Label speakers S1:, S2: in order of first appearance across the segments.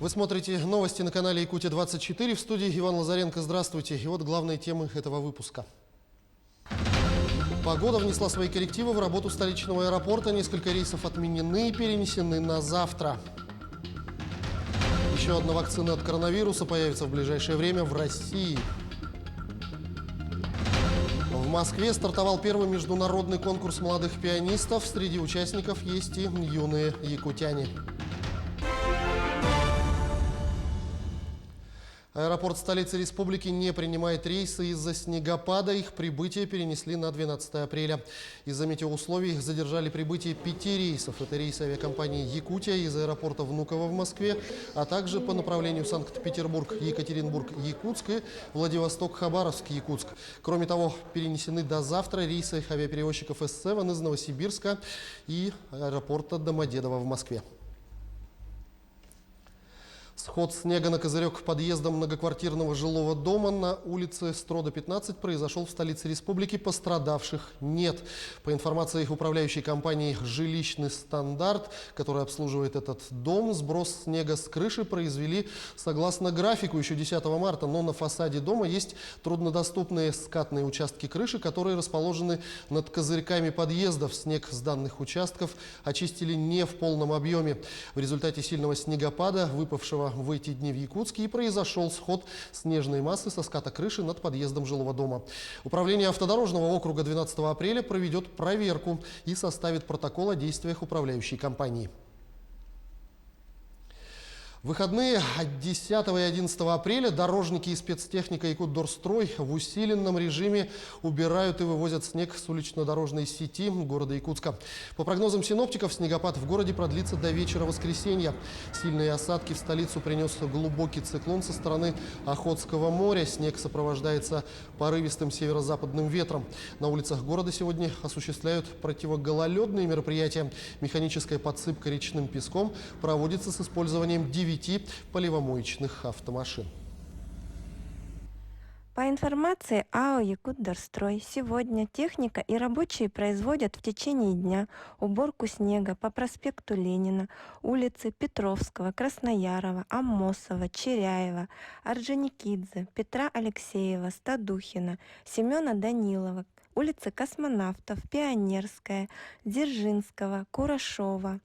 S1: Вы смотрите новости на канале Якутия-24. В студии Иван Лазаренко. Здравствуйте. И вот главные темы этого выпуска. Погода внесла свои коррективы в работу столичного аэропорта. Несколько рейсов отменены и перенесены на завтра. Еще одна вакцина от коронавируса появится в ближайшее время в России. В Москве стартовал первый международный конкурс молодых пианистов. Среди участников есть и юные якутяне. Аэропорт столицы республики не принимает рейсы из-за снегопада. Их прибытие перенесли на 12 апреля. Из-за метеоусловий задержали прибытие 5 рейсов. Это рейсы авиакомпании «Якутия» из аэропорта Внуково в Москве, а также по направлению Санкт-Петербург, Екатеринбург, Якутск и Владивосток, Хабаровск, Якутск. Кроме того, перенесены до завтра рейсы авиаперевозчиков S7 из Новосибирска и аэропорта Домодедово в Москве. Сход снега на козырек к подъездам многоквартирного жилого дома на улице Строда, 15 произошел в столице республики. Пострадавших нет. По информации управляющей компании «Жилищный стандарт», которая обслуживает этот дом, сброс снега с крыши произвели согласно графику еще 10 марта. Но на фасаде дома есть труднодоступные скатные участки крыши, которые расположены над козырьками подъездов. Снег с данных участков очистили не в полном объеме. В результате сильного снегопада, выпавшего в эти дни в Якутске, и произошел сход снежной массы со ската крыши над подъездом жилого дома. Управление автодорожного округа 12 апреля проведет проверку и составит протокол о действиях управляющей компании. В выходные от 10 и 11 апреля дорожники и спецтехника «Якутдорстрой» в усиленном режиме убирают и вывозят снег с улично-дорожной сети города Якутска. По прогнозам синоптиков, снегопад в городе продлится до вечера воскресенья. Сильные осадки в столицу принес глубокий циклон со стороны Охотского моря. Снег сопровождается порывистым северо-западным ветром. На улицах города сегодня осуществляют противогололедные мероприятия. Механическая подсыпка речным песком проводится с использованием 9 поливомоечных автомашин.
S2: По информации АО «Якутдорстрой», сегодня техника и рабочие производят в течение дня уборку снега по проспекту Ленина, улицы Петровского, Красноярова, Аммосова, Черяева, Орджоникидзе, Петра Алексеева, Стадухина, Семена Данилова, улицы Космонавтов, Пионерская, Дзержинского, Курашова,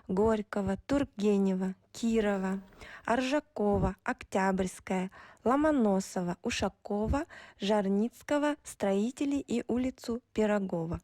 S2: Горького, Тургенева, Кирова, Оржакова, Октябрьская, Ломоносова, Ушакова, Жарницкого, Строителей и улицу Пирогова.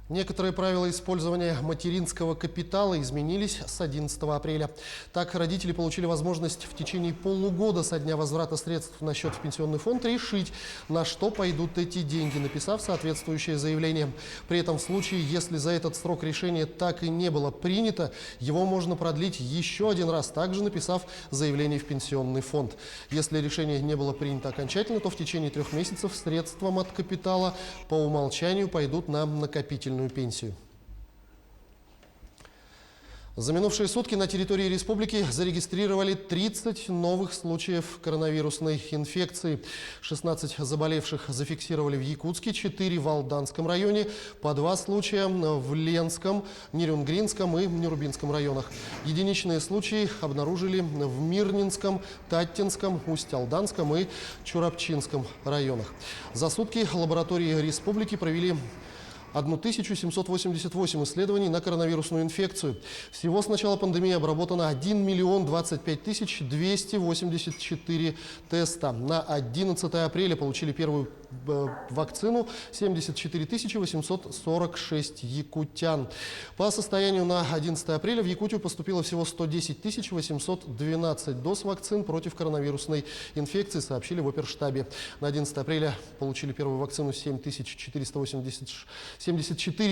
S1: Некоторые правила использования материнского капитала изменились с 11 апреля. Так, родители получили возможность в течение полугода со дня возврата средств на счет в пенсионный фонд решить, на что пойдут эти деньги, написав соответствующее заявление. При этом в случае, если за этот срок решение так и не было принято, его можно продлить еще один раз, также написав заявление в пенсионный фонд. Если решение не было принято окончательно, то в течение 3 месяцев средством от капитала по умолчанию пойдут на накопительную пенсию. За минувшие сутки на территории республики зарегистрировали 30 новых случаев коронавирусной инфекции. 16 заболевших зафиксировали в Якутске, 4 в Алданском районе, по 2 случая в Ленском, Нерюнгринском и Нюрбинском районах. Единичные случаи обнаружили в Мирнинском, Таттинском, Усть-Алданском и Чурапчинском районах. За сутки лаборатории республики провели 1788 исследований на коронавирусную инфекцию. Всего с начала пандемии обработано 1 миллион 25 тысяч 284 теста. На 11 апреля получили первую вакцину 74 тысячи 846 якутян. По состоянию на 11 апреля в Якутию поступило всего 110 тысяч 812 доз вакцин против коронавирусной инфекции, сообщили в оперштабе. На 11 апреля получили первую вакцину 74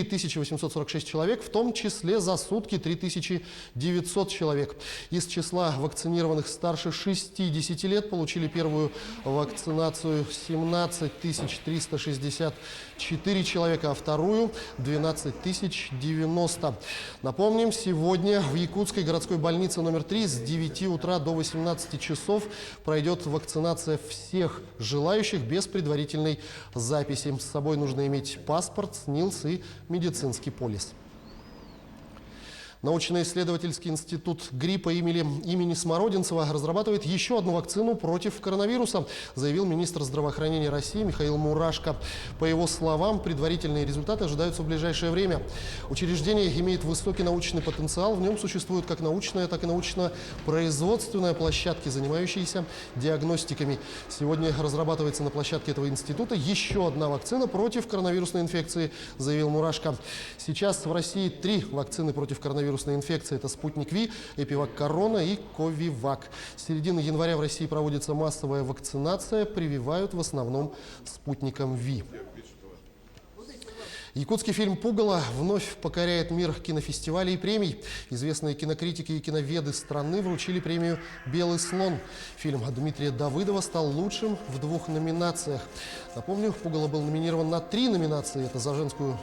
S1: тысячи 846 человек, в том числе за сутки 3900 человек. Из числа вакцинированных старше 60 лет получили первую вакцинацию 17 364 человека, а вторую 12 090. Напомним, сегодня в Якутской городской больнице номер 3 с 9 утра до 18 часов пройдет вакцинация всех желающих без предварительной записи. С собой нужно иметь паспорт, СНИЛС и медицинский полис. Научно-исследовательский институт гриппа имени Смородинцева разрабатывает еще одну вакцину против коронавируса, заявил министр здравоохранения России Михаил Мурашко. По его словам, предварительные результаты ожидаются в ближайшее время. Учреждение имеет высокий научный потенциал. В нем существует как научная, так и научно-производственная площадки, занимающиеся диагностиками. Сегодня разрабатывается на площадке этого института еще одна вакцина против коронавирусной инфекции, заявил Мурашко. Сейчас в России 3 вакцины против коронавирусной инфекции. Это «Спутник Ви», «Эпивак Корона» и «Ковивак». С середины января в России проводится массовая вакцинация. Прививают в основном «Спутником Ви». Якутский фильм «Пугало» вновь покоряет мир кинофестивалей и премий. Известные кинокритики и киноведы страны вручили премию «Белый слон». Фильм Дмитрия Давыдова стал лучшим в 2 номинациях. Напомню, «Пугало» был номинирован на 3 номинации. Это за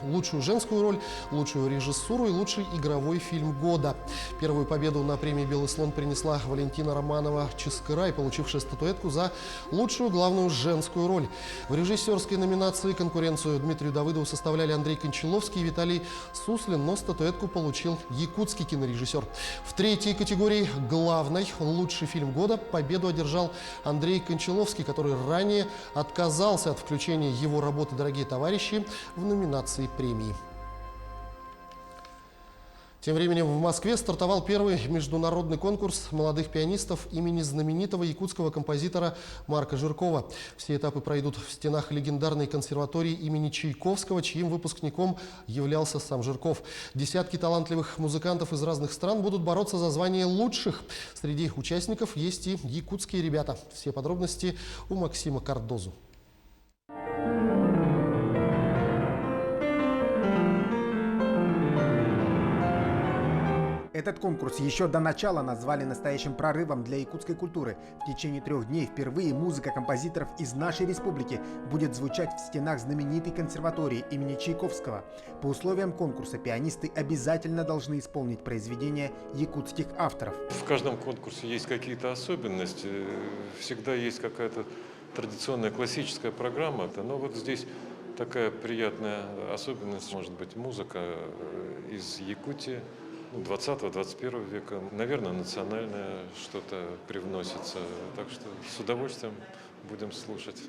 S1: лучшую женскую роль, лучшую режиссуру и лучший игровой фильм года. Первую победу на премии «Белый слон» принесла Валентина Романова-Ческырай, получившая статуэтку за лучшую главную женскую роль. В режиссерской номинации конкуренцию Дмитрию Давыдову составляли Андрей Кончаловский и Виталий Суслин, но статуэтку получил якутский кинорежиссер. В 3-й категории главной лучший фильм года победу одержал Андрей Кончаловский, который ранее отказался от включения его работы «Дорогие товарищи» в номинации премии. Тем временем в Москве стартовал первый международный конкурс молодых пианистов имени знаменитого якутского композитора Марка Жиркова. Все этапы пройдут в стенах легендарной консерватории имени Чайковского, чьим выпускником являлся сам Жирков. Десятки талантливых музыкантов из разных стран будут бороться за звание лучших. Среди участников есть и якутские ребята. Все подробности у Максима Кардозу.
S3: Этот конкурс еще до начала назвали настоящим прорывом для якутской культуры. В течение 3 дней впервые музыка композиторов из нашей республики будет звучать в стенах знаменитой консерватории имени Чайковского. По условиям конкурса пианисты обязательно должны исполнить произведения якутских авторов.
S4: В каждом конкурсе есть какие-то особенности, всегда есть какая-то традиционная классическая программа, но вот здесь такая приятная особенность, может быть, музыка из Якутии 20-21 века. Наверное, национальное что-то привносится, так что с удовольствием будем слушать.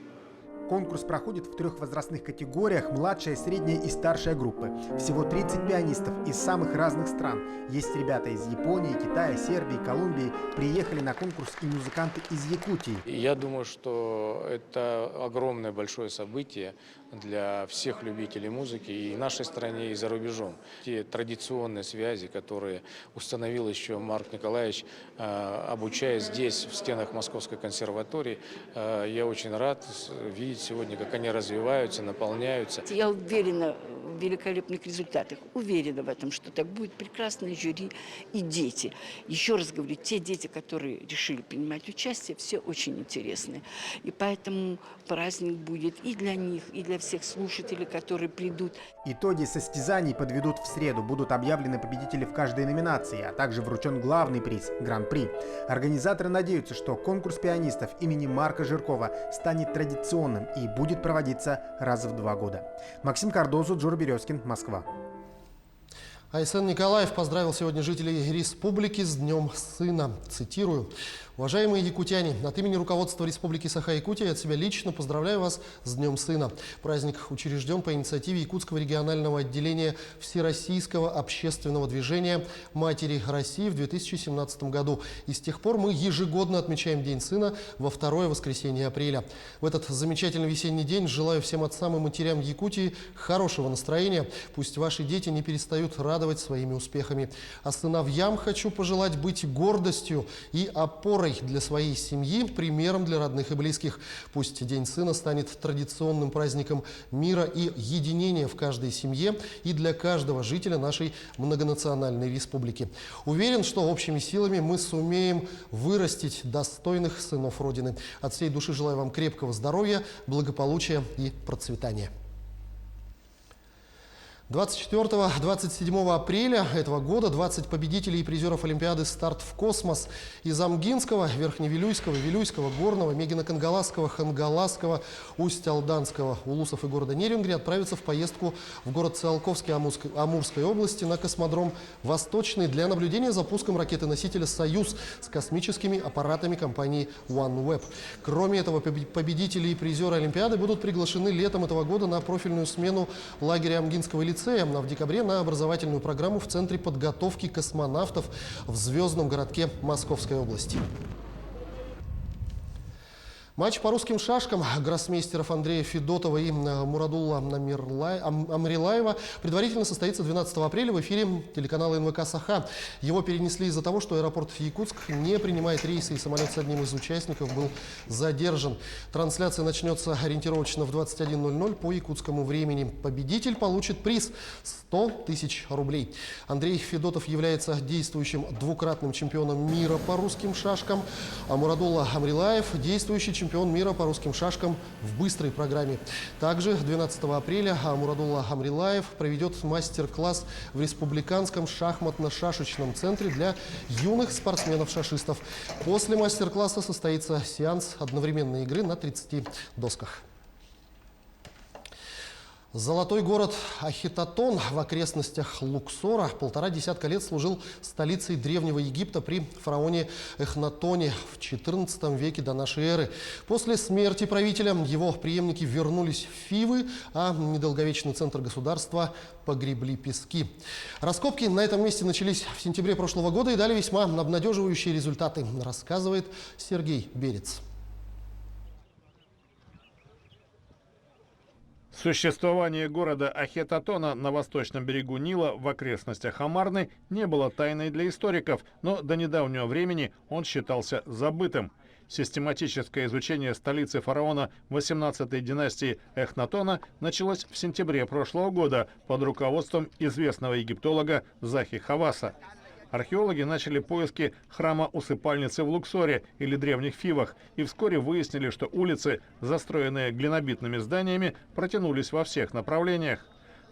S3: Конкурс проходит в 3 возрастных категориях: младшая, средняя и старшая группы. Всего 30 пианистов из самых разных стран. Есть ребята из Японии, Китая, Сербии, Колумбии. Приехали на конкурс и музыканты из Якутии.
S5: Я думаю, что это огромное большое событие для всех любителей музыки и в нашей стране, и за рубежом. Те традиционные связи, которые установил еще Марк Николаевич, обучая здесь, в стенах Московской консерватории, я очень рад видеть сегодня, как они развиваются, наполняются.
S6: Я уверена в великолепных результатах, уверена в этом, что так будет прекрасное жюри и дети. Еще раз говорю, те дети, которые решили принимать участие, все очень интересные. И поэтому праздник будет и для них, и для всех слушателей, которые придут.
S3: Итоги состязаний подведут в среду. Будут объявлены победители в каждой номинации, а также вручен главный приз – Гран-при. Организаторы надеются, что конкурс пианистов имени Марка Жиркова станет традиционным и будет проводиться раз в 2 года. Максим Кардозу, Джур Березкин, Москва.
S1: Айсен Николаев поздравил сегодня жителей республики с Днем Сына. Цитирую. Уважаемые якутяне, от имени руководства Республики Саха-Якутия от себя лично поздравляю вас с Днем Сына. Праздник учрежден по инициативе Якутского регионального отделения Всероссийского общественного движения «Матери России» в 2017 году. И с тех пор мы ежегодно отмечаем День Сына во 2-е воскресенье апреля. В этот замечательный весенний день желаю всем отцам и матерям Якутии хорошего настроения. Пусть ваши дети не перестают радовать своими успехами. А сыновьям хочу пожелать быть гордостью и опорой для своей семьи, примером для родных и близких. Пусть День Сына станет традиционным праздником мира и единения в каждой семье и для каждого жителя нашей многонациональной республики. Уверен, что общими силами мы сумеем вырастить достойных сынов Родины. От всей души желаю вам крепкого здоровья, благополучия и процветания. 24-27 апреля этого года 20 победителей и призеров Олимпиады «Старт в космос» из Амгинского, Верхневилюйского, Вилюйского, Горного, Мегино-Кангаласского, Хангаласского, Усть-Алданского, Улусов и города Нерюнгри отправятся в поездку в город Циолковский Амурской области на космодром «Восточный» для наблюдения за пуском ракеты-носителя «Союз» с космическими аппаратами компании OneWeb. Кроме этого, победители и призеры Олимпиады будут приглашены летом этого года на профильную смену лагеря Амгинского лицея, а в декабре на образовательную программу в Центре подготовки космонавтов в Звездном городке Московской области. Матч по русским шашкам гроссмейстеров Андрея Федотова и Мурадулла Амрилаева предварительно состоится 12 апреля в эфире телеканала НВК «Саха». Его перенесли из-за того, что аэропорт Якутск не принимает рейсы, и самолет с одним из участников был задержан. Трансляция начнется ориентировочно в 21:00 по якутскому времени. Победитель получит приз – 100 тысяч рублей. Андрей Федотов является действующим двукратным чемпионом мира по русским шашкам, а Мурадулла Амрилаев – действующий чемпион мира по русским шашкам в быстрой программе. Также 12 апреля Мурадулла Амрилаев проведет мастер-класс в Республиканском шахматно-шашечном центре для юных спортсменов-шашистов. После мастер-класса состоится сеанс одновременной игры на 30 досках. Золотой город Ахитотон в окрестностях Луксора 1,5 десятка лет служил столицей Древнего Египта при фараоне Эхнатоне в XIV веке до нашей эры. После смерти правителя его преемники вернулись в Фивы, а недолговечный центр государства погребли пески. Раскопки на этом месте начались в сентябре прошлого года и дали весьма обнадеживающие результаты, рассказывает Сергей Берец.
S7: Существование города Ахетотона на восточном берегу Нила в окрестностях Амарны не было тайной для историков, но до недавнего времени он считался забытым. Систематическое изучение столицы фараона 18-й династии Эхнатона началось в сентябре прошлого года под руководством известного египтолога Захи Хаваса. Археологи начали поиски храма-усыпальницы в Луксоре или древних Фивах и вскоре выяснили, что улицы, застроенные глинобитными зданиями, протянулись во всех направлениях.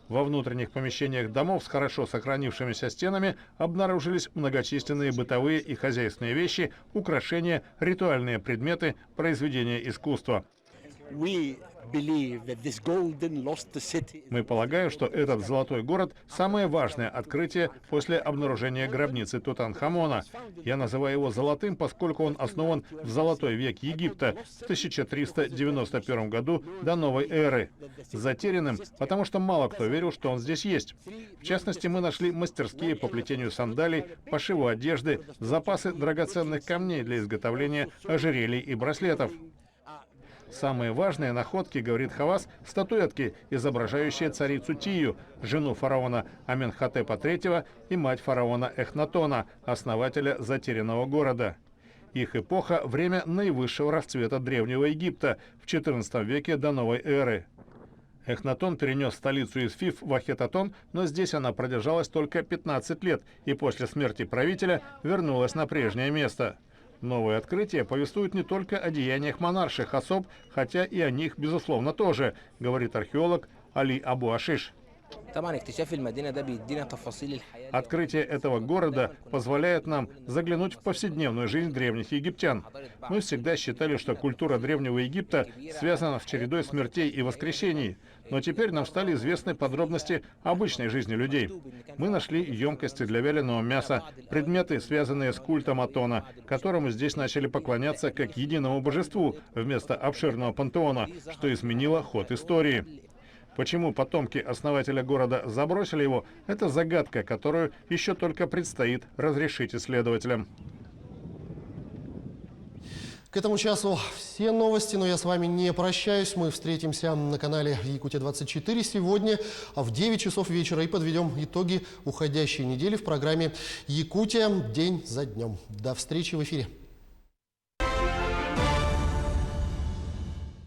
S7: Во внутренних помещениях домов с хорошо сохранившимися стенами обнаружились многочисленные бытовые и хозяйственные вещи, украшения, ритуальные предметы, произведения искусства. Мы полагаем, что этот золотой город – самое важное открытие после обнаружения гробницы Тутанхамона. Я называю его золотым, поскольку он основан в золотой век Египта в 1391 году до новой эры. Затерянным, потому что мало кто верил, что он здесь есть. В частности, мы нашли мастерские по плетению сандалий, пошиву одежды, запасы драгоценных камней для изготовления ожерелий и браслетов. Самые важные находки, говорит Хавас, статуэтки, изображающие царицу Тию, жену фараона Аменхотепа III и мать фараона Эхнатона, основателя затерянного города. Их эпоха – время наивысшего расцвета Древнего Египта в XIV веке до новой эры. Эхнатон перенес столицу из Фив в Ахетотон, но здесь она продержалась только 15 лет и после смерти правителя вернулась на прежнее место. Новые открытия повествуют не только о деяниях монарших особ, хотя и о них, безусловно, тоже, говорит археолог Али Абу-Ашиш. Открытие этого города позволяет нам заглянуть в повседневную жизнь древних египтян. Мы всегда считали, что культура Древнего Египта связана с чередой смертей и воскресений. Но теперь нам стали известны подробности обычной жизни людей. Мы нашли емкости для вяленого мяса, предметы, связанные с культом Атона, которому здесь начали поклоняться как единому божеству вместо обширного пантеона, что изменило ход истории. Почему потомки основателя города забросили его, это загадка, которую еще только предстоит разрешить исследователям.
S1: К этому часу все новости, но я с вами не прощаюсь. Мы встретимся на канале Якутия-24 сегодня в 9 часов вечера и подведем итоги уходящей недели в программе «Якутия. День за днем». До встречи в эфире.